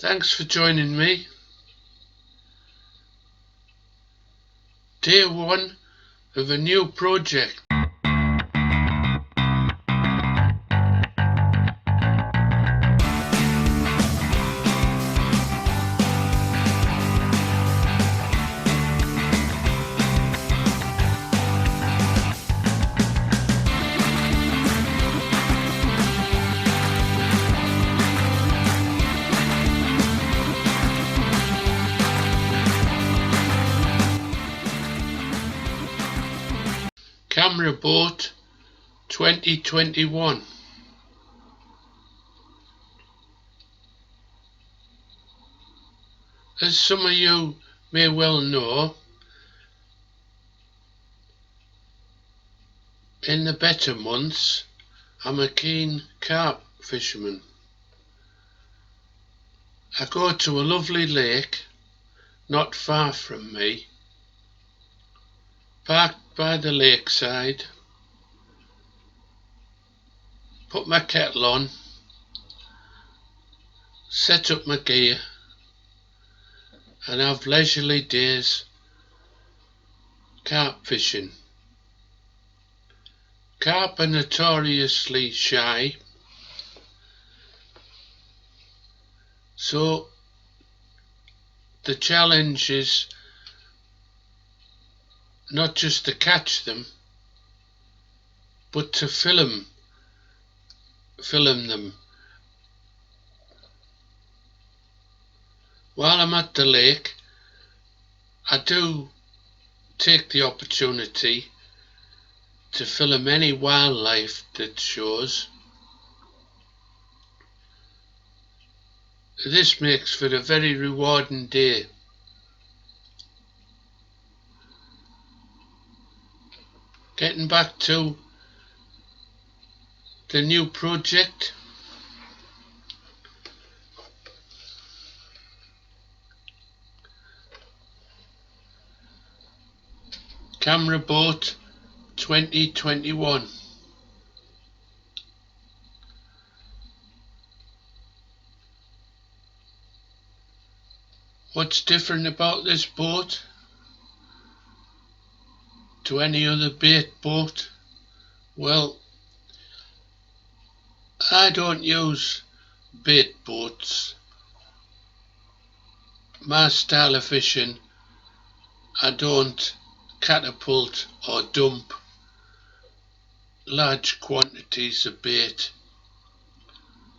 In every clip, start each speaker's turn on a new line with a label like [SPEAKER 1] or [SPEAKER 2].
[SPEAKER 1] Thanks for joining me. Day 1 of a new project. Camera Boat 2021. As some of you may well know, in the better months I'm a keen carp fisherman. I go to a lovely lake not far from me, parked by the lakeside, put my kettle on, set up my gear and have leisurely days carp fishing. Carp are notoriously shy, so the challenge is not just to catch them, but to film them. While I'm at the lake, I do take the opportunity to film any wildlife that shows. This makes for a very rewarding day. Getting back to the new project, Camera Boat 2021. What's different about this boat to any other bait boat? Well, I don't use bait boats. My style of fishing, I don't catapult or dump large quantities of bait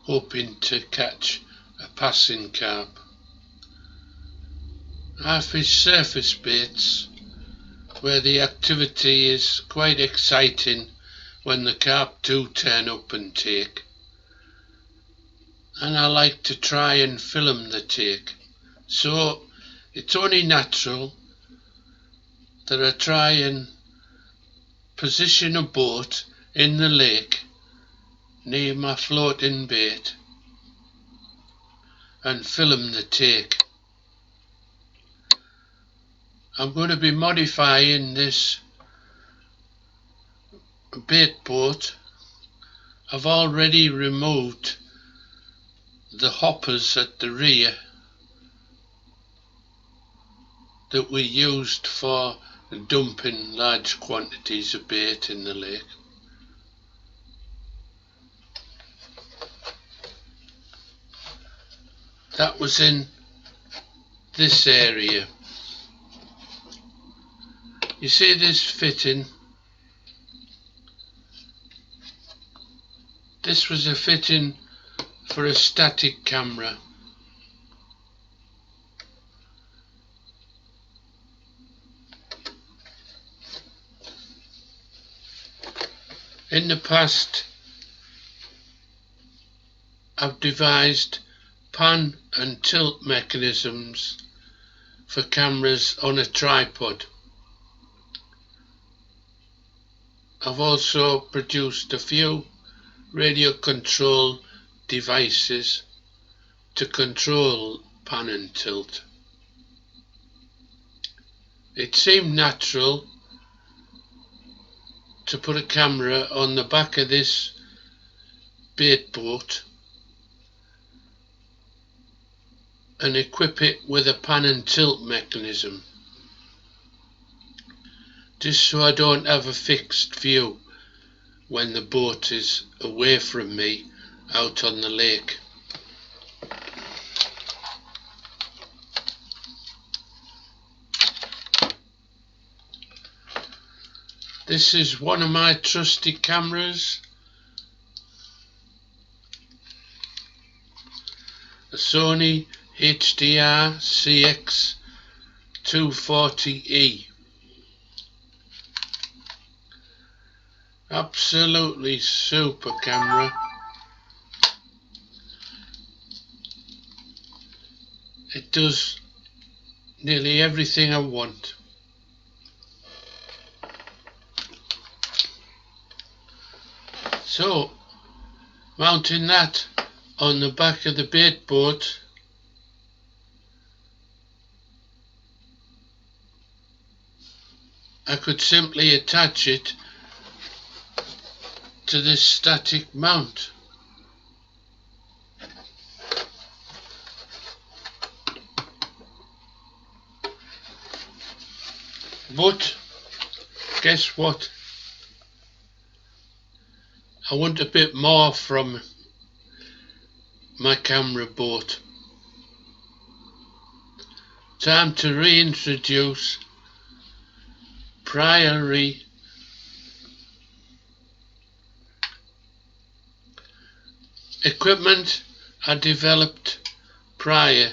[SPEAKER 1] hoping to catch a passing carp. I fish surface baits where the activity is quite exciting when the carp do turn up and take, and I like to try and film the take, so it's only natural that I try and position a boat in the lake near my floating bait and film the take. I'm going to be modifying this bait boat. I've already removed the hoppers at the rear that we used for dumping large quantities of bait in the lake. That was in this area. You see this fitting? This was a fitting for a static camera. In the past, I've devised pan and tilt mechanisms for cameras on a tripod. I've also produced a few radio control devices to control pan and tilt. It seemed natural to put a camera on the back of this bait boat and equip it with a pan and tilt mechanism, just so I don't have a fixed view when the boat is away from me out on the lake. This is one of my trusty cameras, a Sony HDR CX240E. Absolutely super camera. It does nearly everything I want. So, mounting that on the back of the bait boat, I could simply attach it to this static mount. But guess what? I want a bit more from my camera boat. Time to reintroduce Priory equipment I developed prior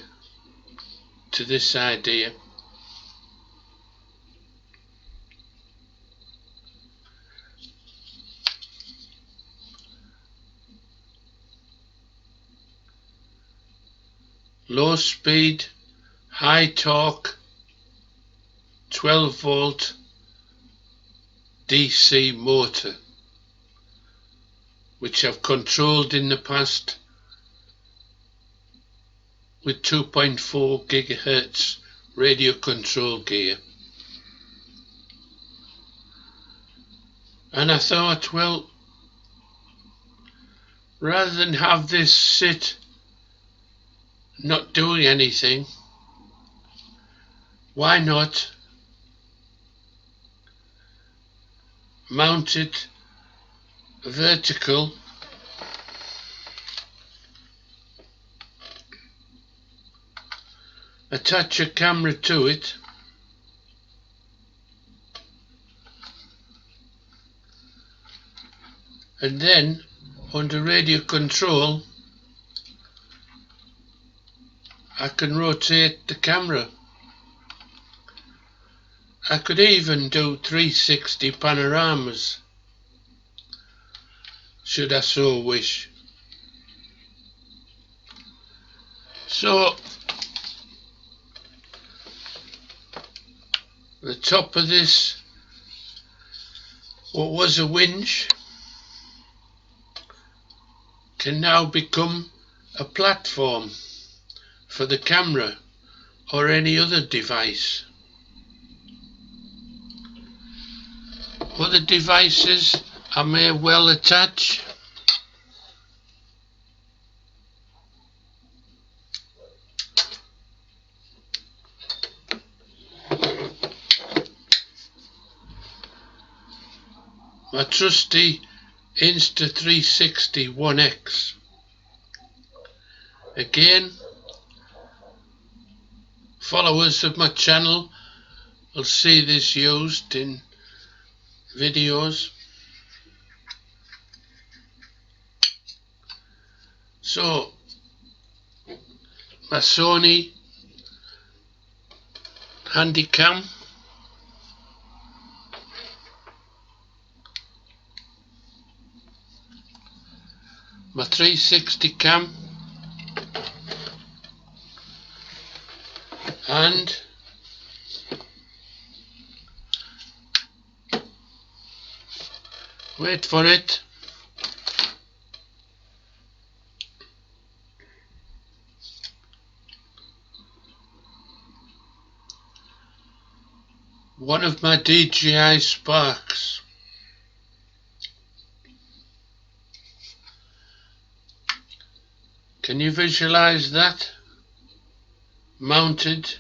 [SPEAKER 1] to this idea. Low speed, high torque, 12 volt DC motor, which I've controlled in the past with 2.4 gigahertz radio control gear. And I thought, well, rather than have this sit not doing anything, why not mount it vertical attach a camera to it, and then under radio control I can rotate the camera. I could even do 360 panoramas should I so wish. So the top of this, what was a winch, can now become a platform for the camera or any other device. Other devices I may well attach. My trusty Insta360 1X. Again, followers of my channel will see this used in videos. So, my Sony Handycam, my 360 cam, and wait for it, one of my DJI Sparks. Can you visualize that? mounted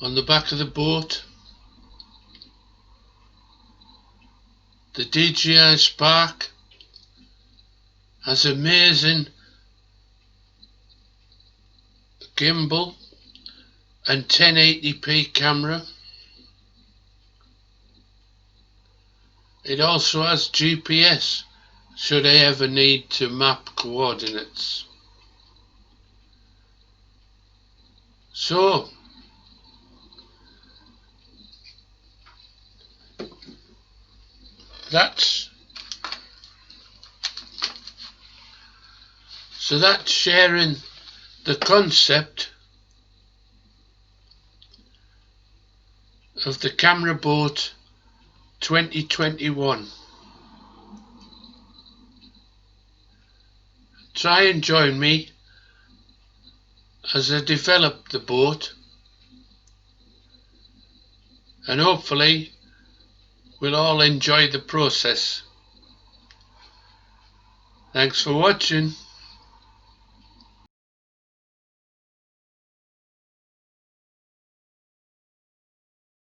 [SPEAKER 1] on the back of the boat. The DJI Spark has amazing gimbal and 1080p camera. It also has GPS should I ever need to map coordinates. So that's sharing the concept of the Camera Boat 2021. Try and join me as I develop the boat, and hopefully we'll all enjoy the process. Thanks for watching.